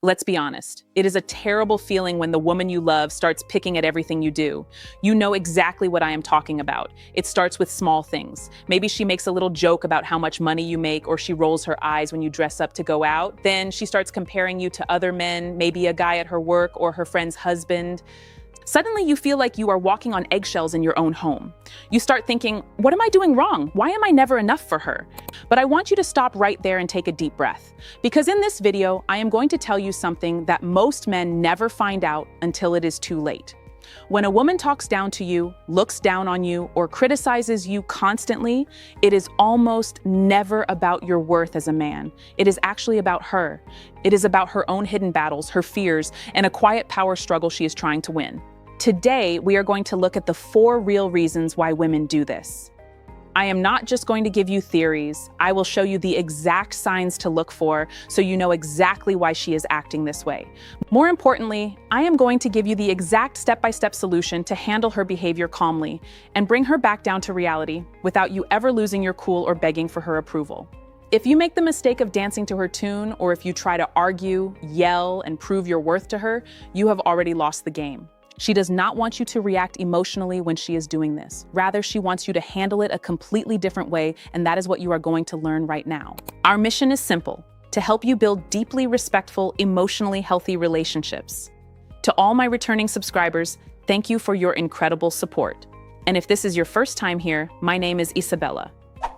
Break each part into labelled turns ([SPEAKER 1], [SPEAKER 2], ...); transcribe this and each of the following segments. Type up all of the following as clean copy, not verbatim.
[SPEAKER 1] Let's be honest, it is a terrible feeling when the woman you love starts picking at everything you do. You know exactly what I am talking about. It starts with small things. Maybe she makes a little joke about how much money you make, or she rolls her eyes when you dress up to go out. Then she starts comparing you to other men, maybe a guy at her work or her friend's husband. Suddenly you feel like you are walking on eggshells in your own home. You start thinking, what am I doing wrong? Why am I never enough for her? But I want you to stop right there and take a deep breath. Because in this video, I am going to tell you something that most men never find out until it is too late. When a woman talks down to you, looks down on you, or criticizes you constantly, it is almost never about your worth as a man. It is actually about her. It is about her own hidden battles, her fears, and a quiet power struggle she is trying to win. Today, we are going to look at the 4 real reasons why women do this. I am not just going to give you theories. I will show you the exact signs to look for so you know exactly why she is acting this way. More importantly, I am going to give you the exact step-by-step solution to handle her behavior calmly and bring her back down to reality without you ever losing your cool or begging for her approval. If you make the mistake of dancing to her tune, or if you try to argue, yell, and prove your worth to her, you have already lost the game. She does not want you to react emotionally when she is doing this. Rather, she wants you to handle it a completely different way, and that is what you are going to learn right now. Our mission is simple: to help you build deeply respectful, emotionally healthy relationships. To all my returning subscribers, thank you for your incredible support. And if this is your first time here, my name is Isabella.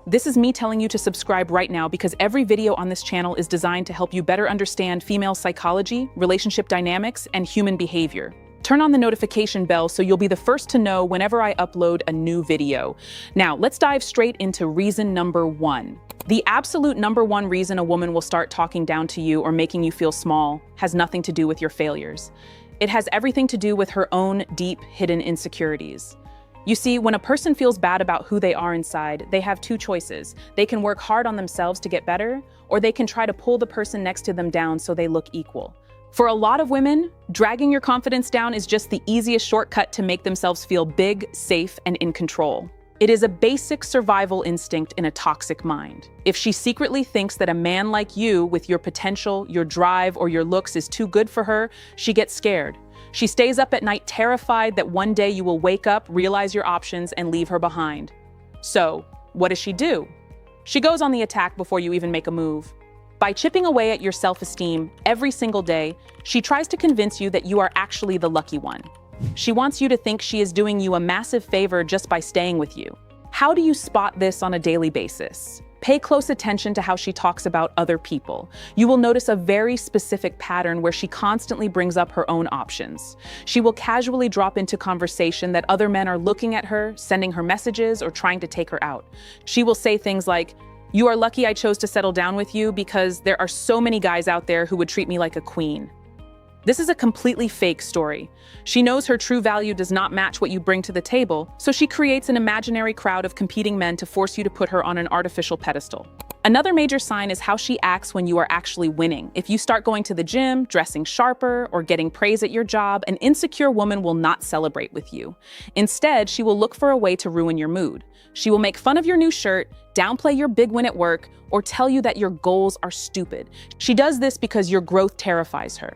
[SPEAKER 1] This is me telling you to subscribe right now because every video on this channel is designed to help you better understand female psychology, relationship dynamics, and human behavior. Turn on the notification bell so you'll be the first to know whenever I upload a new video. Now, let's dive straight into reason number 1. The absolute number 1 reason a woman will start talking down to you or making you feel small has nothing to do with your failures. It has everything to do with her own deep, hidden insecurities. You see, when a person feels bad about who they are inside, they have 2 choices. They can work hard on themselves to get better, or they can try to pull the person next to them down so they look equal. For a lot of women, dragging your confidence down is just the easiest shortcut to make themselves feel big, safe, and in control. It is a basic survival instinct in a toxic mind. If she secretly thinks that a man like you, with your potential, your drive, or your looks is too good for her, she gets scared. She stays up at night terrified that one day you will wake up, realize your options, and leave her behind. So, what does she do? She goes on the attack before you even make a move. By chipping away at your self-esteem every single day, she tries to convince you that you are actually the lucky one. She wants you to think she is doing you a massive favor just by staying with you. How do you spot this on a daily basis? Pay close attention to how she talks about other people. You will notice a very specific pattern where she constantly brings up her own options. She will casually drop into conversation that other men are looking at her, sending her messages, or trying to take her out. She will say things like, "You are lucky I chose to settle down with you because there are so many guys out there who would treat me like a queen." This is a completely fake story. She knows her true value does not match what you bring to the table, so she creates an imaginary crowd of competing men to force you to put her on an artificial pedestal. Another major sign is how she acts when you are actually winning. If you start going to the gym, dressing sharper, or getting praise at your job, an insecure woman will not celebrate with you. Instead, she will look for a way to ruin your mood. She will make fun of your new shirt, downplay your big win at work, or tell you that your goals are stupid. She does this because your growth terrifies her.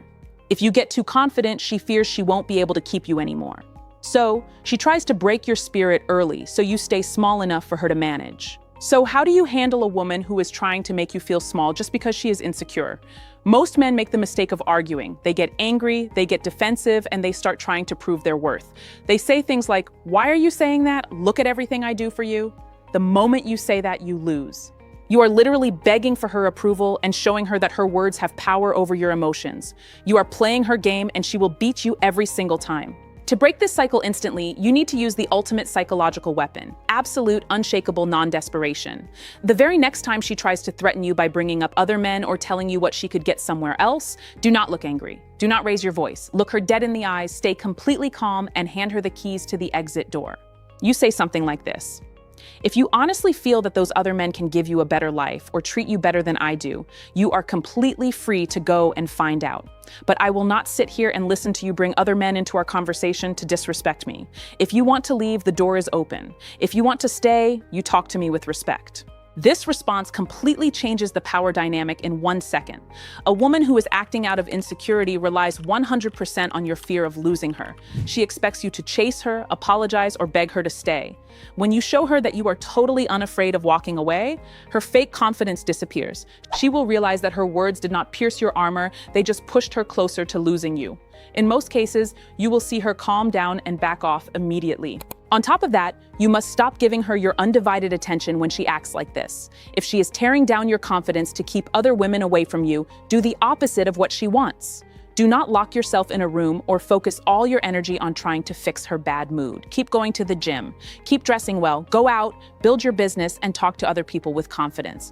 [SPEAKER 1] If you get too confident, she fears she won't be able to keep you anymore. So, she tries to break your spirit early so you stay small enough for her to manage. So how do you handle a woman who is trying to make you feel small just because she is insecure? Most men make the mistake of arguing. They get angry, they get defensive, and they start trying to prove their worth. They say things like, "Why are you saying that? Look at everything I do for you." The moment you say that, you lose. You are literally begging for her approval and showing her that her words have power over your emotions. You are playing her game and she will beat you every single time. To break this cycle instantly, you need to use the ultimate psychological weapon: absolute, unshakable non-desperation. The very next time she tries to threaten you by bringing up other men or telling you what she could get somewhere else, do not look angry. Do not raise your voice. Look her dead in the eyes, stay completely calm, and hand her the keys to the exit door. You say something like this: "If you honestly feel that those other men can give you a better life or treat you better than I do, you are completely free to go and find out. But I will not sit here and listen to you bring other men into our conversation to disrespect me. If you want to leave, the door is open. If you want to stay, you talk to me with respect." This response completely changes the power dynamic in 1 second. A woman who is acting out of insecurity relies 100% on your fear of losing her. She expects you to chase her, apologize, or beg her to stay. When you show her that you are totally unafraid of walking away, her fake confidence disappears. She will realize that her words did not pierce your armor, they just pushed her closer to losing you. In most cases, you will see her calm down and back off immediately. On top of that, you must stop giving her your undivided attention when she acts like this. If she is tearing down your confidence to keep other women away from you, do the opposite of what she wants. Do not lock yourself in a room or focus all your energy on trying to fix her bad mood. Keep going to the gym, keep dressing well, go out, build your business, and talk to other people with confidence.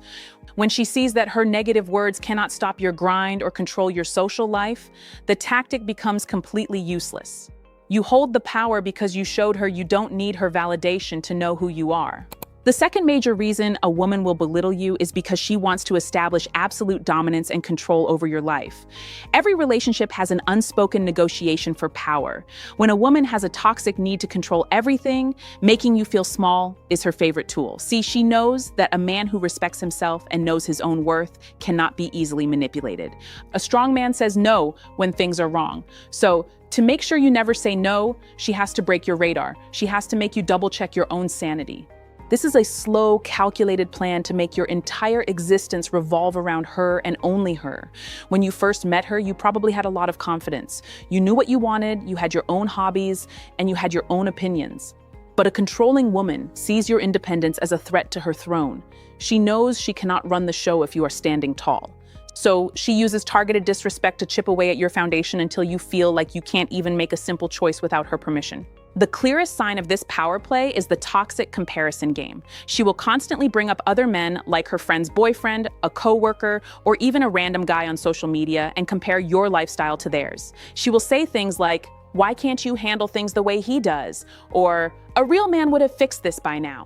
[SPEAKER 1] When she sees that her negative words cannot stop your grind or control your social life, the tactic becomes completely useless. You hold the power because you showed her you don't need her validation to know who you are. The second major reason a woman will belittle you is because she wants to establish absolute dominance and control over your life. Every relationship has an unspoken negotiation for power. When a woman has a toxic need to control everything, making you feel small is her favorite tool. See, she knows that a man who respects himself and knows his own worth cannot be easily manipulated. A strong man says no when things are wrong. So, to make sure you never say no, she has to break your radar. She has to make you double-check your own sanity. This is a slow, calculated plan to make your entire existence revolve around her and only her. When you first met her, you probably had a lot of confidence. You knew what you wanted, you had your own hobbies, and you had your own opinions. But a controlling woman sees your independence as a threat to her throne. She knows she cannot run the show if you are standing tall. So she uses targeted disrespect to chip away at your foundation until you feel like you can't even make a simple choice without her permission. The clearest sign of this power play is the toxic comparison game. She will constantly bring up other men, like her friend's boyfriend, a coworker, or even a random guy on social media, and compare your lifestyle to theirs. She will say things like, "Why can't you handle things the way he does?" Or, "A real man would have fixed this by now."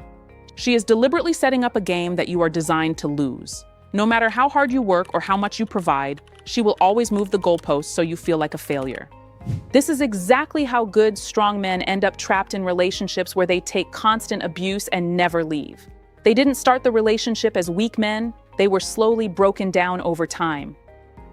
[SPEAKER 1] She is deliberately setting up a game that you are designed to lose. No matter how hard you work or how much you provide, she will always move the goalposts so you feel like a failure. This is exactly how good, strong men end up trapped in relationships where they take constant abuse and never leave. They didn't start the relationship as weak men, they were slowly broken down over time.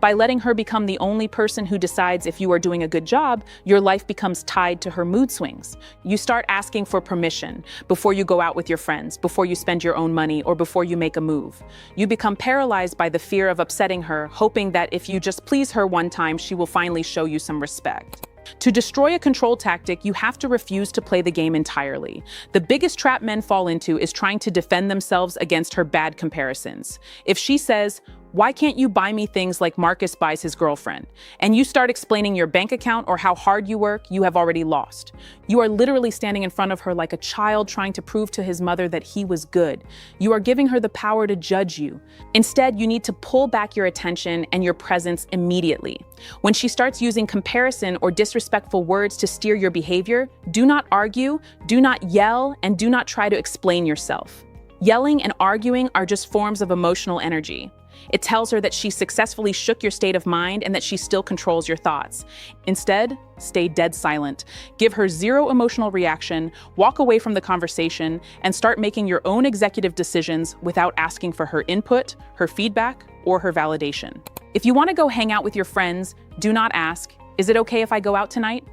[SPEAKER 1] By letting her become the only person who decides if you are doing a good job, your life becomes tied to her mood swings. You start asking for permission before you go out with your friends, before you spend your own money, or before you make a move. You become paralyzed by the fear of upsetting her, hoping that if you just please her one time, she will finally show you some respect. To destroy a control tactic, you have to refuse to play the game entirely. The biggest trap men fall into is trying to defend themselves against her bad comparisons. If she says, "Why can't you buy me things like Marcus buys his girlfriend?" and you start explaining your bank account or how hard you work, you have already lost. You are literally standing in front of her like a child trying to prove to his mother that he was good. You are giving her the power to judge you. Instead, you need to pull back your attention and your presence immediately. When she starts using comparison or disrespectful words to steer your behavior, do not argue, do not yell, and do not try to explain yourself. Yelling and arguing are just forms of emotional energy. It tells her that she successfully shook your state of mind and that she still controls your thoughts. Instead, stay dead silent. Give her zero emotional reaction, walk away from the conversation, and start making your own executive decisions without asking for her input, her feedback, or her validation. If you want to go hang out with your friends, do not ask, "Is it okay if I go out tonight?"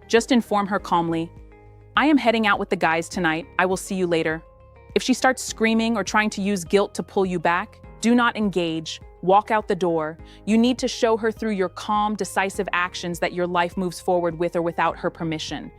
[SPEAKER 1] Just inform her calmly, "I am heading out with the guys tonight. I will see you later." If she starts screaming or trying to use guilt to pull you back, do not engage. Walk out the door. You need to show her through your calm, decisive actions that your life moves forward with or without her permission.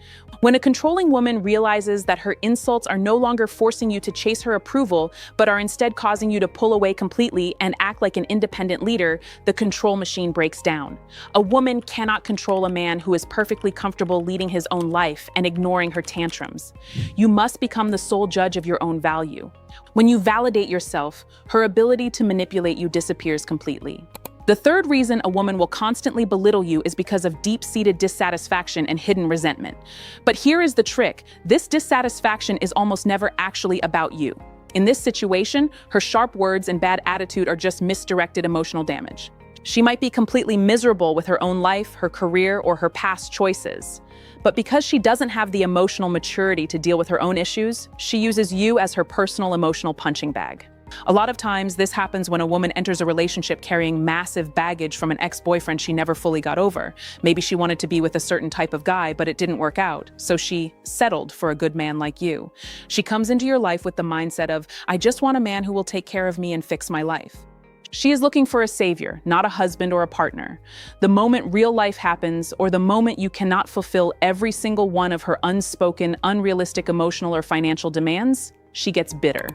[SPEAKER 1] When a controlling woman realizes that her insults are no longer forcing you to chase her approval, but are instead causing you to pull away completely and act like an independent leader, the control machine breaks down. A woman cannot control a man who is perfectly comfortable leading his own life and ignoring her tantrums. You must become the sole judge of your own value. When you validate yourself, her ability to manipulate you disappears completely. The third reason a woman will constantly belittle you is because of deep-seated dissatisfaction and hidden resentment. But here is the trick. This dissatisfaction is almost never actually about you. In this situation, her sharp words and bad attitude are just misdirected emotional damage. She might be completely miserable with her own life, her career, or her past choices. But because she doesn't have the emotional maturity to deal with her own issues, she uses you as her personal emotional punching bag. A lot of times, this happens when a woman enters a relationship carrying massive baggage from an ex-boyfriend she never fully got over. Maybe she wanted to be with a certain type of guy, but it didn't work out, so she settled for a good man like you. She comes into your life with the mindset of, I just want a man who will take care of me and fix my life. She is looking for a savior, not a husband or a partner. The moment real life happens, or the moment you cannot fulfill every single one of her unspoken, unrealistic emotional or financial demands, she gets bitter.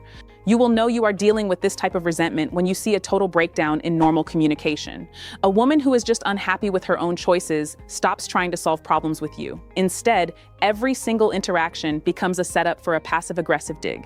[SPEAKER 1] You will know you are dealing with this type of resentment when you see a total breakdown in normal communication. A woman who is just unhappy with her own choices stops trying to solve problems with you. Instead, every single interaction becomes a setup for a passive-aggressive dig.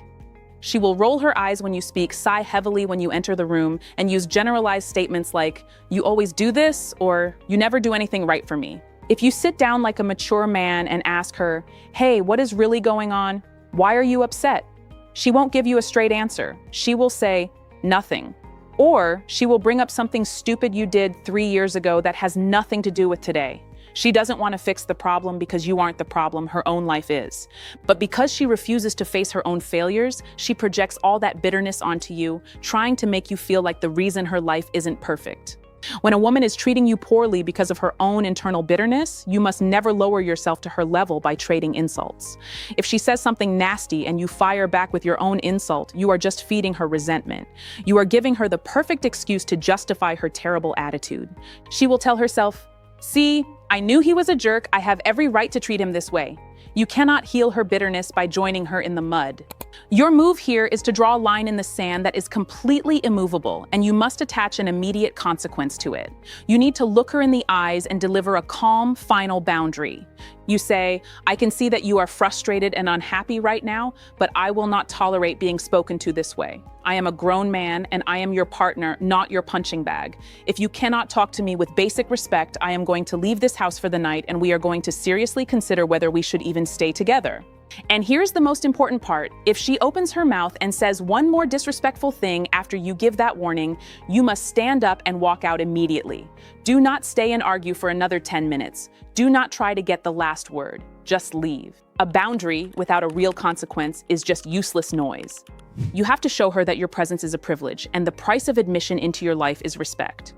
[SPEAKER 1] She will roll her eyes when you speak, sigh heavily when you enter the room, and use generalized statements like, "You always do this," or "You never do anything right for me." If you sit down like a mature man and ask her, "Hey, what is really going on? Why are you upset?" she won't give you a straight answer. She will say, "Nothing." Or she will bring up something stupid you did 3 years ago that has nothing to do with today. She doesn't want to fix the problem because you aren't the problem, her own life is. But because she refuses to face her own failures, she projects all that bitterness onto you, trying to make you feel like the reason her life isn't perfect. When a woman is treating you poorly because of her own internal bitterness, you must never lower yourself to her level by trading insults. If she says something nasty and you fire back with your own insult, you are just feeding her resentment. You are giving her the perfect excuse to justify her terrible attitude. She will tell herself, "See, I knew he was a jerk. I have every right to treat him this way." You cannot heal her bitterness by joining her in the mud. Your move here is to draw a line in the sand that is completely immovable, and you must attach an immediate consequence to it. You need to look her in the eyes and deliver a calm, final boundary. You say, "I can see that you are frustrated and unhappy right now, but I will not tolerate being spoken to this way. I am a grown man and I am your partner, not your punching bag. If you cannot talk to me with basic respect, I am going to leave this house for the night and we are going to seriously consider whether we should even stay together." And here's the most important part. If she opens her mouth and says one more disrespectful thing after you give that warning, you must stand up and walk out immediately. Do not stay and argue for another 10 minutes. Do not try to get the last word. Just leave. A boundary without a real consequence is just useless noise. You have to show her that your presence is a privilege, and the price of admission into your life is respect.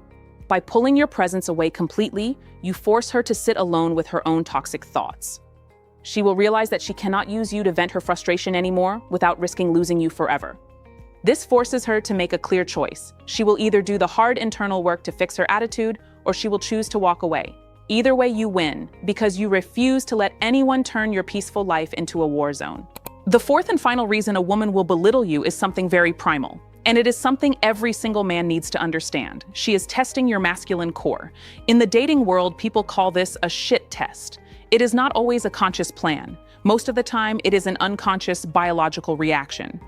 [SPEAKER 1] By pulling your presence away completely, you force her to sit alone with her own toxic thoughts. She will realize that she cannot use you to vent her frustration anymore without risking losing you forever. This forces her to make a clear choice. She will either do the hard internal work to fix her attitude, or she will choose to walk away. Either way, you win, because you refuse to let anyone turn your peaceful life into a war zone. The fourth and final reason a woman will belittle you is something very primal. And it is something every single man needs to understand. She is testing your masculine core. In the dating world, people call this a shit test. It is not always a conscious plan. Most of the time, it is an unconscious biological reaction.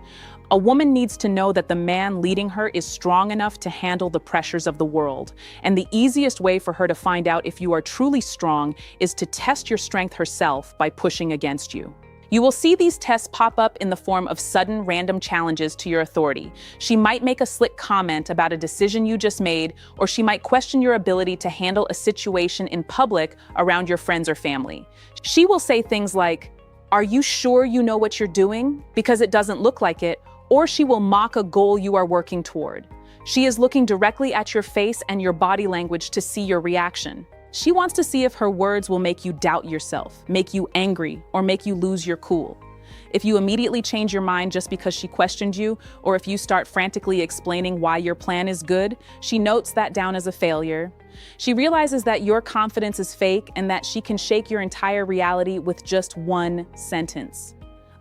[SPEAKER 1] A woman needs to know that the man leading her is strong enough to handle the pressures of the world. And the easiest way for her to find out if you are truly strong is to test your strength herself by pushing against you. You will see these tests pop up in the form of sudden, random challenges to your authority. She might make a slick comment about a decision you just made, or she might question your ability to handle a situation in public around your friends or family. She will say things like, "Are you sure you know what you're doing? Because it doesn't look like it," or she will mock a goal you are working toward. She is looking directly at your face and your body language to see your reaction. She wants to see if her words will make you doubt yourself, make you angry, or make you lose your cool. If you immediately change your mind just because she questioned you, or if you start frantically explaining why your plan is good, she notes that down as a failure. She realizes that your confidence is fake and that she can shake your entire reality with just one sentence.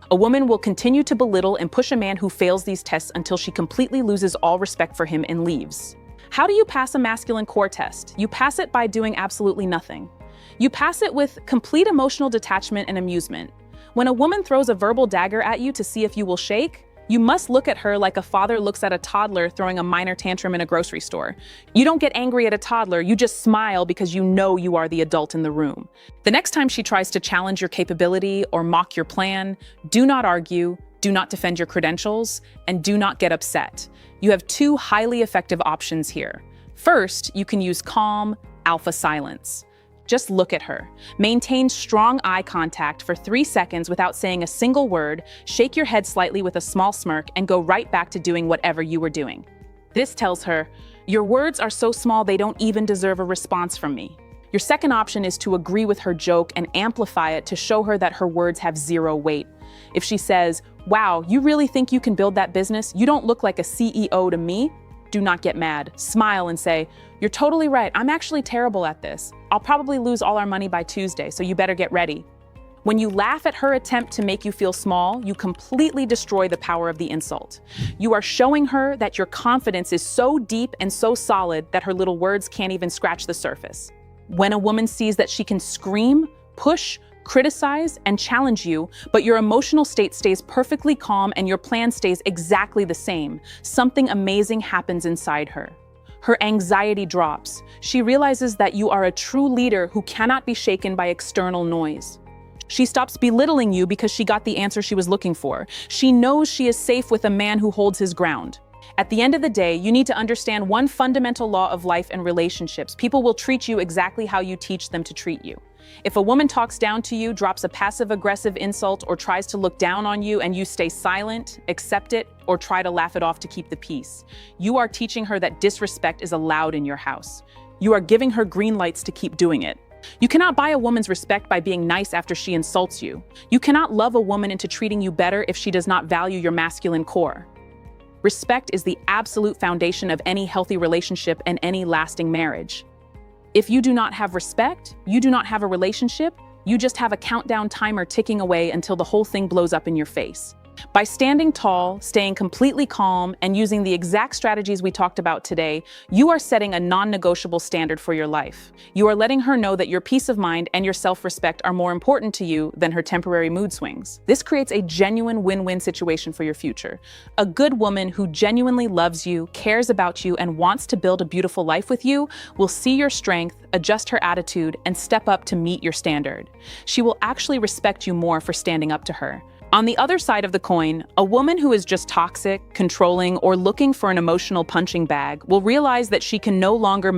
[SPEAKER 1] A woman will continue to belittle and push a man who fails these tests until she completely loses all respect for him and leaves. How do you pass a masculine core test? You pass it by doing absolutely nothing. You pass it with complete emotional detachment and amusement. When a woman throws a verbal dagger at you to see if you will shake, you must look at her like a father looks at a toddler throwing a minor tantrum in a grocery store. You don't get angry at a toddler, you just smile because you know you are the adult in the room. The next time she tries to challenge your capability or mock your plan, do not argue, do not defend your credentials, and do not get upset. You have two highly effective options here. First, you can use calm, alpha silence. Just look at her. Maintain strong eye contact for 3 seconds without saying a single word, shake your head slightly with a small smirk, and go right back to doing whatever you were doing. This tells her, your words are so small they don't even deserve a response from me. Your second option is to agree with her joke and amplify it to show her that her words have zero weight. If she says, wow, you really think you can build that business? You don't look like a CEO to me. Do not get mad. Smile and say, you're totally right. I'm actually terrible at this. I'll probably lose all our money by Tuesday, so you better get ready. When you laugh at her attempt to make you feel small, you completely destroy the power of the insult. You are showing her that your confidence is so deep and so solid that her little words can't even scratch the surface. When a woman sees that she can scream, push, criticize, and challenge you, but your emotional state stays perfectly calm and your plan stays exactly the same, something amazing happens inside her. Her anxiety drops. She realizes that you are a true leader who cannot be shaken by external noise. She stops belittling you because she got the answer she was looking for. She knows she is safe with a man who holds his ground. At the end of the day, you need to understand one fundamental law of life and relationships. People will treat you exactly how you teach them to treat you. If a woman talks down to you, drops a passive-aggressive insult, or tries to look down on you and you stay silent, accept it, or try to laugh it off to keep the peace, you are teaching her that disrespect is allowed in your house. You are giving her green lights to keep doing it. You cannot buy a woman's respect by being nice after she insults you. You cannot love a woman into treating you better if she does not value your masculine core. Respect is the absolute foundation of any healthy relationship and any lasting marriage. If you do not have respect, you do not have a relationship, you just have a countdown timer ticking away until the whole thing blows up in your face. By standing tall, staying completely calm, and using the exact strategies we talked about today, you are setting a non-negotiable standard for your life. You are letting her know that your peace of mind and your self-respect are more important to you than her temporary mood swings. This creates a genuine win-win situation for your future. A good woman who genuinely loves you, cares about you, and wants to build a beautiful life with you will see your strength, adjust her attitude, and step up to meet your standard. She will actually respect you more for standing up to her. On the other side of the coin, a woman who is just toxic, controlling, or looking for an emotional punching bag will realize that she can no longer